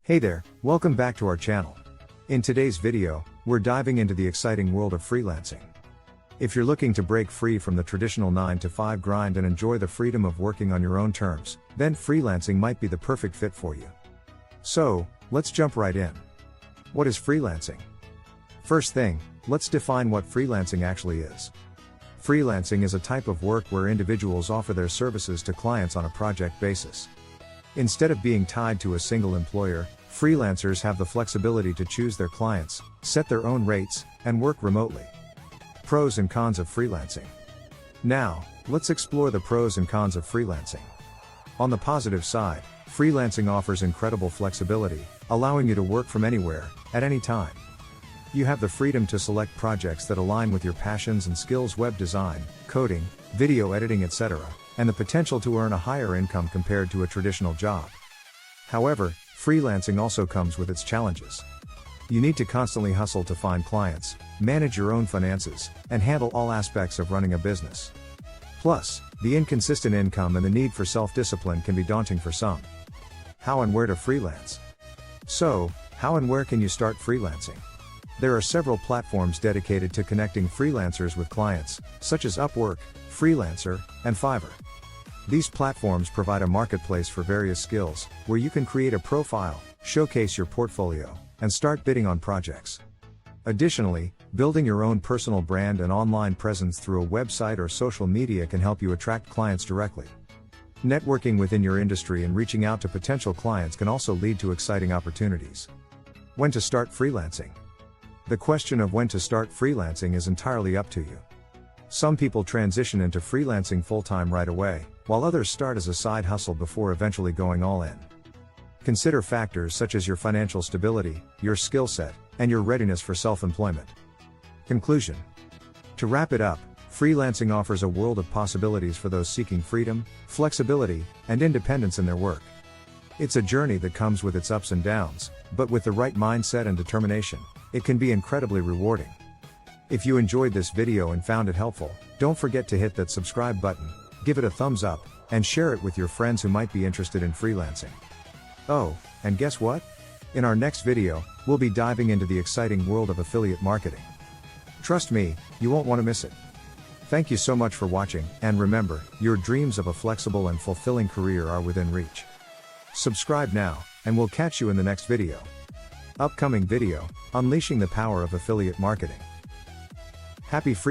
Hey there, welcome back to our channel. In today's video, we're diving into the exciting world of freelancing. If you're looking to break free from the traditional 9-to-5 grind and enjoy the freedom of working on your own terms, then freelancing might be the perfect fit for you. So, let's jump right in. What is freelancing? First thing, let's define what freelancing actually is. Freelancing is a type of work where individuals offer their services to clients on a project basis. Instead of being tied to a single employer, freelancers have the flexibility to choose their clients, set their own rates, and work remotely. Pros and cons of freelancing. Now, let's explore the pros and cons of freelancing. On the positive side, freelancing offers incredible flexibility, allowing you to work from anywhere, at any time. You have the freedom to select projects that align with your passions and skills: web design, coding, video editing, etc., and the potential to earn a higher income compared to a traditional job. However, freelancing also comes with its challenges. You need to constantly hustle to find clients, manage your own finances, and handle all aspects of running a business. Plus, the inconsistent income and the need for self-discipline can be daunting for some. How and where to freelance? So, how and where can you start freelancing? There are several platforms dedicated to connecting freelancers with clients, such as Upwork, Freelancer, and Fiverr. These platforms provide a marketplace for various skills, where you can create a profile, showcase your portfolio, and start bidding on projects. Additionally, building your own personal brand and online presence through a website or social media can help you attract clients directly. Networking within your industry and reaching out to potential clients can also lead to exciting opportunities. When to start freelancing? The question of when to start freelancing is entirely up to you. Some people transition into freelancing full-time right away, while others start as a side hustle before eventually going all in. Consider factors such as your financial stability, your skill set, and your readiness for self-employment. Conclusion. To wrap it up, freelancing offers a world of possibilities for those seeking freedom, flexibility, and independence in their work. It's a journey that comes with its ups and downs, but with the right mindset and determination, it can be incredibly rewarding. If you enjoyed this video and found it helpful, don't forget to hit that subscribe button, give it a thumbs up, and share it with your friends who might be interested in freelancing. Oh, and guess what? In our next video, we'll be diving into the exciting world of affiliate marketing. Trust me, you won't want to miss it. Thank you so much for watching, and remember, your dreams of a flexible and fulfilling career are within reach. Subscribe now, and we'll catch you in the next video. Upcoming video: Unleashing the Power of Affiliate Marketing. Happy free